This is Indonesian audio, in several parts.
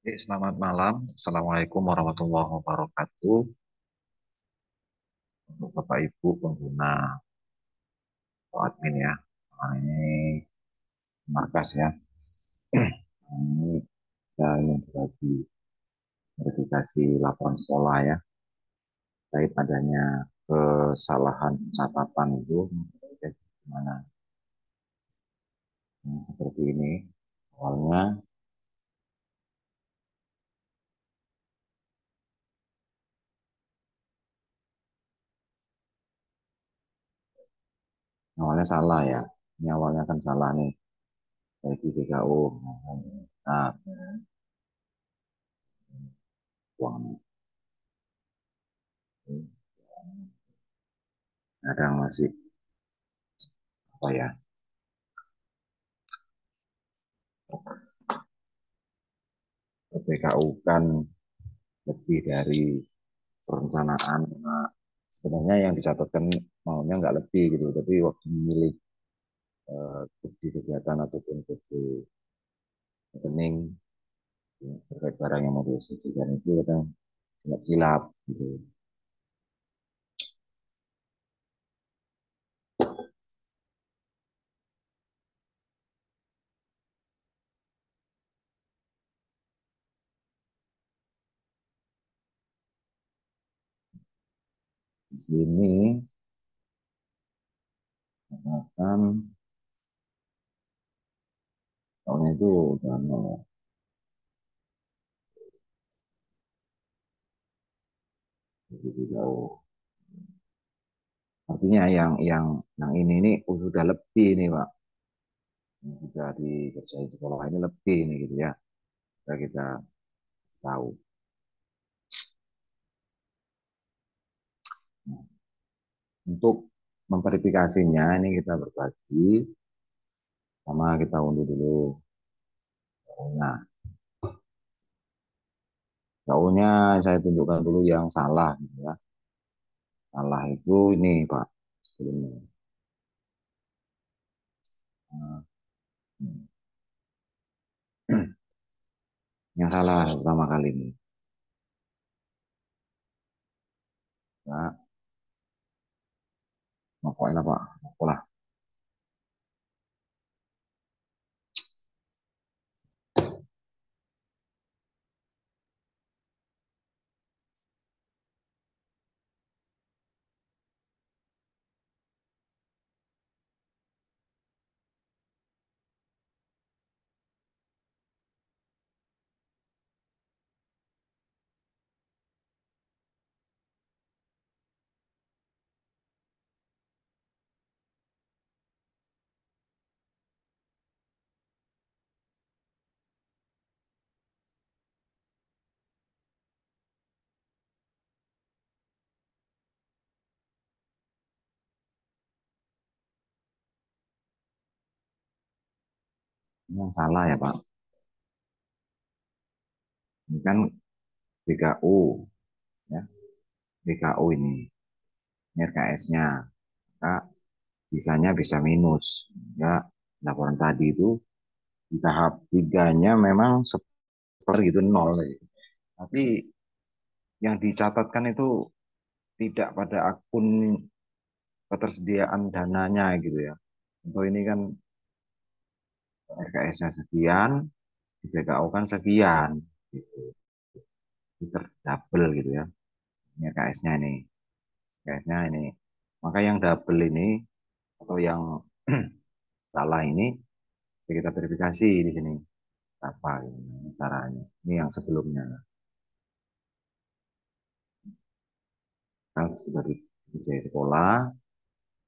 Selamat malam. Assalamualaikum warahmatullahi wabarakatuh. Untuk Bapak Ibu pengguna atau admin ya. Nah, ini markas ya. Ini saya ingin berbagi verifikasi laporan sekolah ya. Terkait adanya kesalahan catatan itu. Gimana? Seperti ini. Awalnya, awalnya salah ya. Ini awalnya kan salah nih. Dari BKU. Nah, uang kadang masih apa ya? BKU kan lebih dari perencanaan. Nah, sebenarnya yang dicatatkan maunya nggak lebih gitu, tapi waktu memilih bukti kegiatan ataupun bukti rekening terkait barang yang mau diinstruksikan itu kadang nggak silap gitu. Di sini akan tahunnya itu udah nol, begitu jauh. Artinya yang ini nih sudah lebih nih Pak, yang sudah dikerjain sekolah ini lebih nih gitu ya. Kita tahu. Nah, untuk memverifikasinya ini kita berbagi sama kita unduh dulu. Nah, gaulnya saya tunjukkan dulu yang salah gitu ya. Salah itu ini Pak sebelumnya. Nah, yang salah pertama kali ini. Ya, pokoknya Pak, pokoknya yang salah ya Pak. Ini kan BKU ya, BKU ini RKS-nya. Maka bisanya bisa minus. Ya, laporan tadi itu di tahap tiganya memang seperti itu nol. Gitu. Tapi yang dicatatkan itu tidak pada akun ketersediaan dananya gitu ya. Untuk ini kan RKS-nya sekian, di BKU kan sekian, gitu. Itu terdouble gitu ya. Ini RKS-nya ini, RKS-nya ini. Maka yang double ini atau yang salah ini kita verifikasi di sini apa ini caranya. Ini yang sebelumnya kan sudah di sekolah.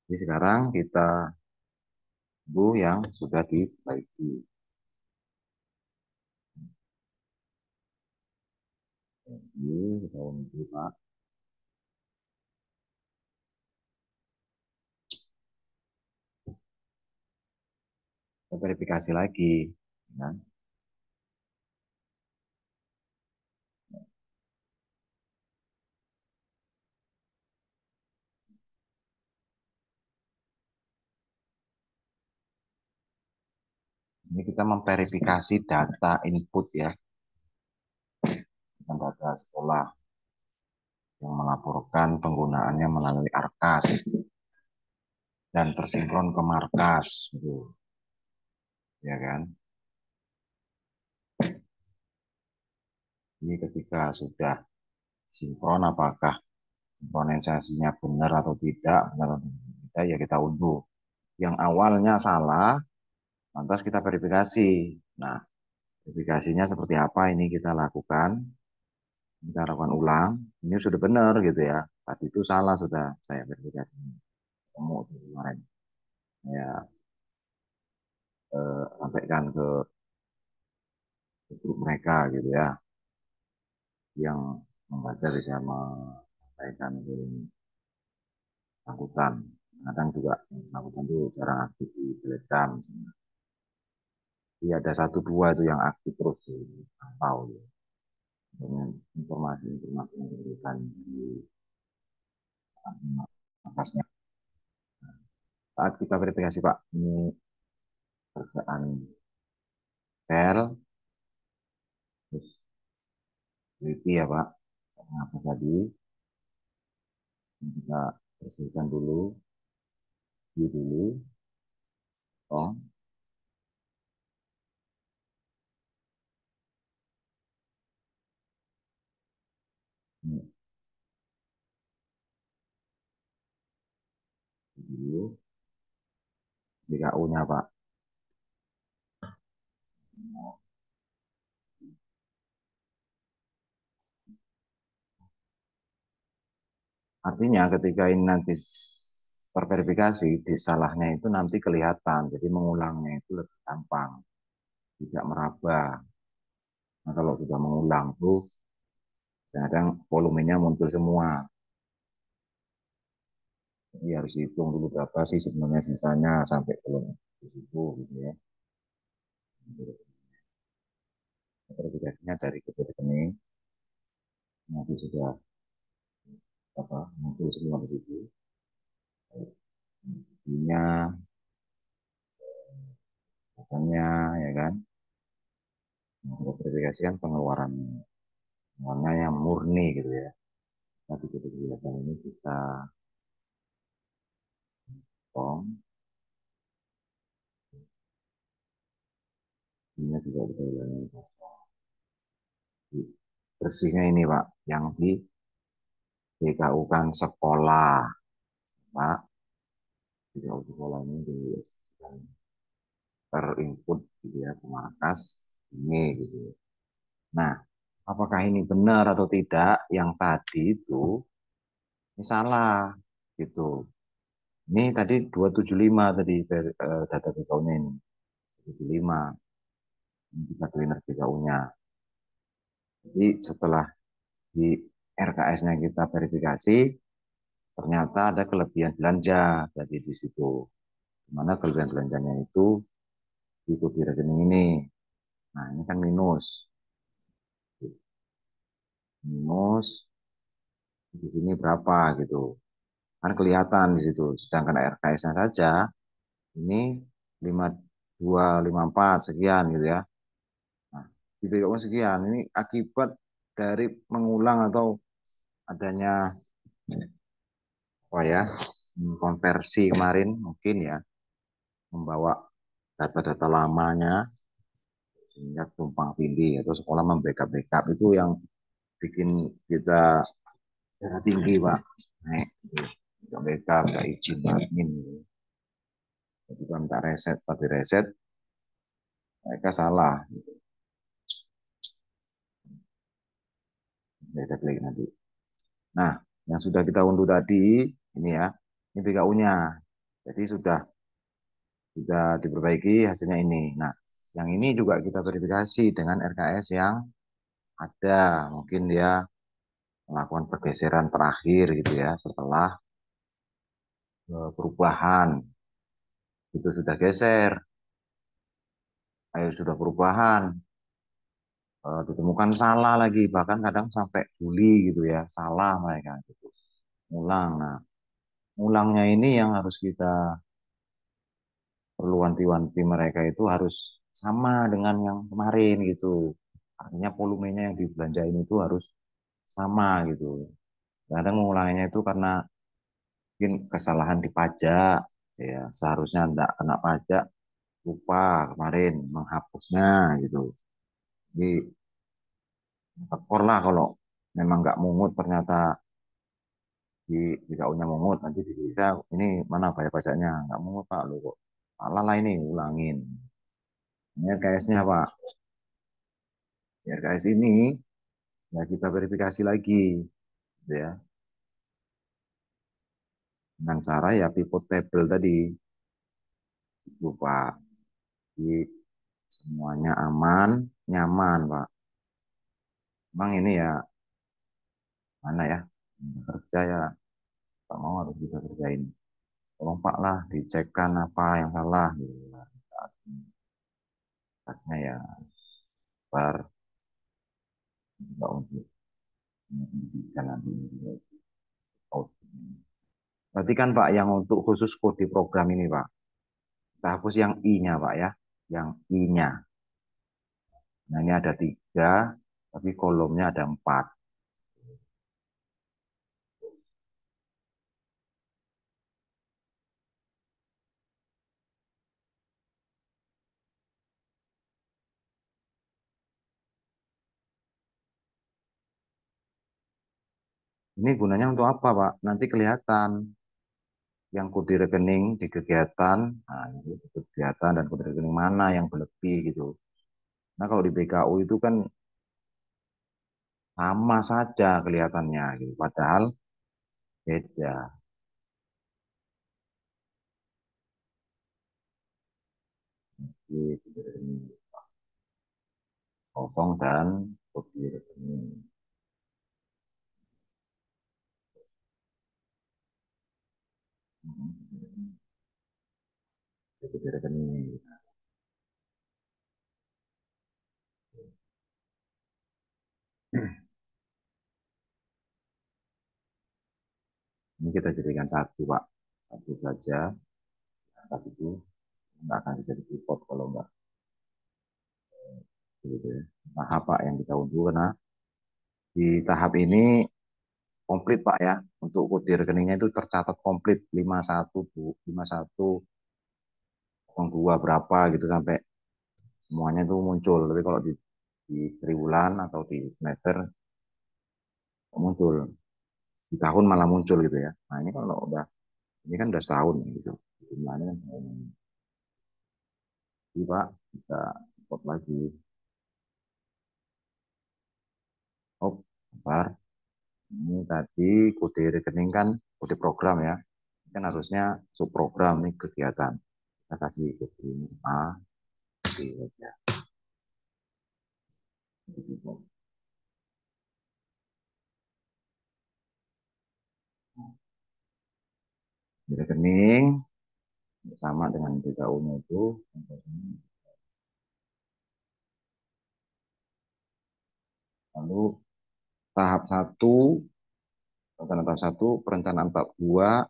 Jadi sekarang kita bu yang sudah diperbaiki. Ini kita undi Pak. Kita verifikasi lagi. Ya. Ini kita memverifikasi data input ya. ada sekolah yang melaporkan penggunaannya melalui Arkas dan tersinkron ke markas, gitu, ya kan? Ini ketika sudah sinkron, apakah sinkronisasinya benar atau tidak, ya kita unduh. Yang awalnya salah, lantas kita verifikasi. Nah, verifikasinya seperti apa ini kita lakukan ulang. Ini sudah benar gitu ya. Tadi itu salah sudah saya verifikasi. Ketemu kemarin. Ya, sampaikan ke grup mereka gitu ya. Yang membaca bisa menyampaikan ke angkutan. Kadang juga angkutan itu jarang aktif di Telegram. Jadi ada satu dua itu yang aktif terus dipantau ya. Dengan informasi-informasi yang diberikan di atasnya. Saat kita verifikasi Pak, ini kerjaan sel, terus teliti ya Pak, apa tadi, kita bersihkan dulu, view dulu, tong, ini dulu, BKU-nya Pak. Artinya ketika ini nanti terverifikasi, disalahnya itu nanti kelihatan, jadi mengulangnya itu lebih gampang, tidak meraba. Nah kalau sudah mengulang tuh, kadang volumenya muncul semua. Jadi harus hitung dulu berapa sih sebenarnya sisanya sampai belum di situ gitu ya. Verifikasinya dari kedua rekening, nanti sudah apa muncul semua di situ. Ininya, katanya ya kan. Nah, verifikasi kan pengeluarannya yang murni gitu ya. Tapi kegiatan ini kita potong, ini juga kita ulangi. Bersihnya ini Pak, yang di BKU kan sekolah, Pak. BKU sekolah ini di terinput gitu ya ke markas ini gitu. Nah, apakah ini benar atau tidak? Yang tadi itu ini salah gitu. Ini tadi 275 tadi data BKU-nya ini 275 ini kita cleaner BKU-nya. Jadi setelah di RKS-nya kita verifikasi, ternyata ada kelebihan belanja jadi di situ. Dimana kelebihan belanjanya itu ikut di rekening ini. Nah, ini kan minus. Minus di sini berapa gitu. Kan kelihatan di situ. Sedangkan RKS-nya saja ini 5254 sekian gitu ya. Nah, di BKU sekian. Ini akibat dari mengulang atau adanya apa ya konversi kemarin mungkin ya membawa data-data lamanya sehingga tumpang tindih atau sekolah membackup itu yang bikin kita darah tinggi Pak. Naik nggak backup nggak izin admin gitu. Jadi kalau minta reset tapi reset mereka salah beda klik nanti. Nah yang sudah kita unduh tadi ini ya ini BKU-nya jadi sudah diperbaiki hasilnya ini. Nah yang ini juga kita verifikasi dengan RKS yang ada mungkin dia melakukan pergeseran terakhir gitu ya setelah perubahan itu sudah geser, ayo sudah perubahan, ditemukan salah lagi bahkan kadang sampai bully gitu ya salah mereka gitu ulang. Nah ulangnya ini yang harus kita perlu wanti-wanti mereka itu harus sama dengan yang kemarin gitu, artinya volumenya yang dibelanjain itu harus sama gitu. Kadang mengulanginya itu karena mungkin kesalahan di pajak, ya seharusnya tidak kena pajak, lupa kemarin menghapusnya gitu. Jadi tekor lah kalau memang nggak mungut ternyata di KU-nya mungut nanti bisa ini mana bayar pajaknya nggak mungut Pak lu kok salah lah ini ulangin. Ini RKS-nya Pak, RKS ini ya kita verifikasi lagi gitu ya dengan cara ya pivot table tadi itu Pak. Jadi semuanya aman, nyaman Pak. Emang ini ya mana ya kerja ya Pak mau harus bisa kerjain. Tolong Pak lah dicekkan apa yang salah gitu. Saatnya ya bar untuk pendidikan nanti. Berarti kan Pak yang untuk khusus kode program ini Pak, kita hapus yang I-nya Pak ya, yang I-nya. Nah ini ada tiga, tapi kolomnya ada empat. Ini gunanya untuk apa Pak? Nanti kelihatan yang kode rekening di kegiatan, nah, ini kegiatan dan kode rekening mana yang berlebih gitu. Nah kalau di BKU itu kan sama saja kelihatannya gitu, padahal beda. Di kode rekening kosong dan kode rekening. Kode rekening. Ini kita jadikan satu Pak, satu saja. Atas itu nggak akan bisa di-report kalau nggak gitu ya. Tahap Pak yang kita unduh karena di tahap ini komplit Pak ya. Untuk kode rekeningnya itu tercatat komplit 51 51 dua berapa gitu sampai semuanya itu muncul. Tapi kalau di triwulan atau di semester muncul di tahun malah muncul gitu ya. Nah ini kalau udah ini kan udah setahun gitu. Jumlahnya kan setahun. Jadi Pak kita report lagi. Oh, bentar. Ini tadi kode rekening kan kode program ya. Ini kan harusnya subprogram nih kegiatan. Kita kasih kode ini A, B aja. Di rekening sama dengan BKU-nya itu. Lalu tahap satu, perencanaan tahap satu, perencanaan tahap dua,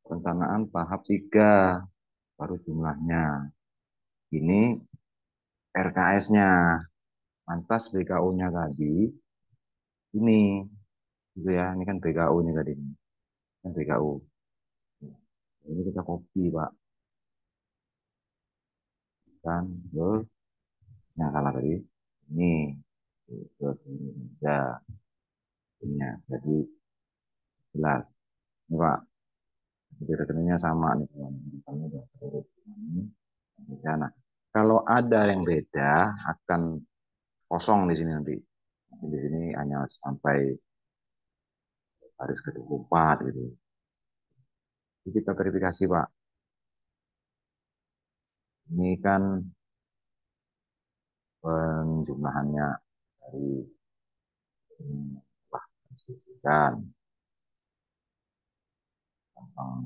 perencanaan tahap tiga, baru jumlahnya. Ini RKS-nya. Lantas BKU-nya tadi, ini gitu ya, ini kan BKU nih tadi. Ini kan BKU. Ini kita copy Pak. Kan, terus yang salah tadi ini terus ini ya punya jadi jelas ini Pak jadi rekeningnya sama nih misalnya udah terurut ini ya, nah kalau ada yang beda akan kosong di sini nanti di sini hanya sampai baris ke-24 gitu. Jadi kita verifikasi Pak, ini kan penjumlahannya dari ini lah kan gampang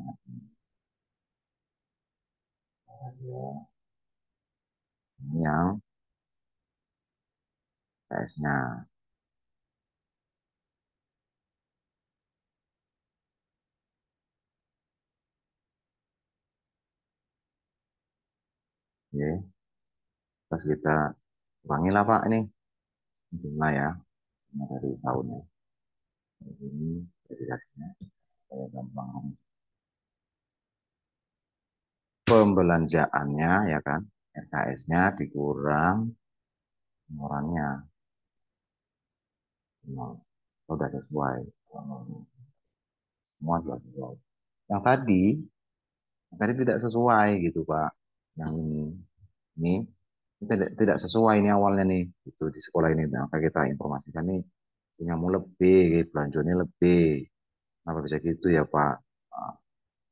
ya. Ini yang PS-nya ya. Terus kita ulangi lah Pak ini jumlah ya dari tahunnya. Ini verifikasinya saya gampang. Pembelanjaannya ya kan, RKS-nya dikurang pengeluarannya. Nah, sudah sesuai. Semua sudah sesuai. Yang tadi, yang tadi tidak sesuai gitu Pak. Yang ini tidak sesuai ini awalnya nih. Itu di sekolah ini. Nah, maka kita informasikan nih, punyamu lebih, belanjanya lebih. Kenapa bisa gitu ya Pak?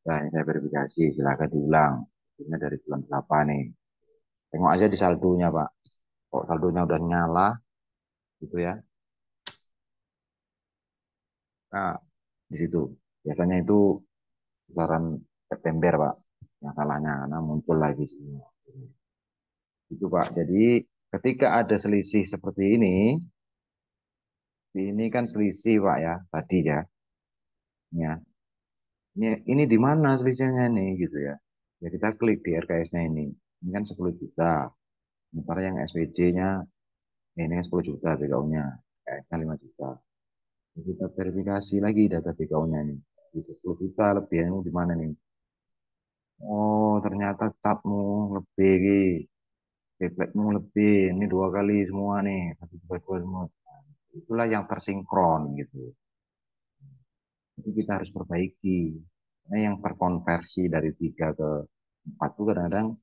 Nah, ini saya verifikasi, silakan diulang. Ini dari bulan berapa nih? Tengok aja di saldonya Pak. Kok saldonya udah nyala gitu ya. Nah, di situ. Biasanya itu kisaran September Pak. Yang salahnya karena muncul lagi semua. Itu Pak. Jadi ketika ada selisih seperti ini kan selisih Pak ya tadi ya. Ya, ini di mana selisihnya nih gitu ya. Ya kita klik di RKS-nya ini. Ini kan 10 juta. Sementara yang SPJ-nya ini kan 10 juta BKU-nya. RKS-nya 5 juta. Jadi kita verifikasi lagi data BKU-nya nih. Itu 10 juta lebihnya di mana nih? Oh, ternyata catmu lebih, refleksmu lebih. Ini dua kali semua nih, satu dua dua semua. Itulah yang tersinkron gitu. Jadi kita harus perbaiki. Nah, yang terkonversi dari 3 ke 4 tuh kadang-kadang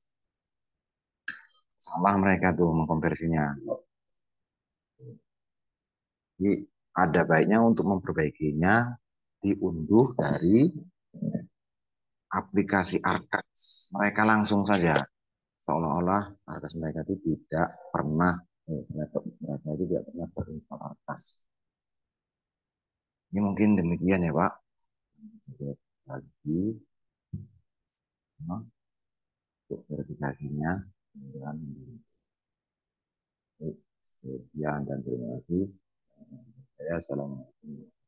salah mereka tuh mengkonversinya. Jadi ada baiknya untuk memperbaikinya diunduh dari aplikasi Arkas. Mereka langsung saja seolah-olah Arkas mereka itu tidak pernah mereka itu tidak pernah berinstall Arkas. Ini mungkin demikian ya Pak. Lagi untuk verifikasinya. Dan sekian dan terima kasih. Saya assalamualaikum.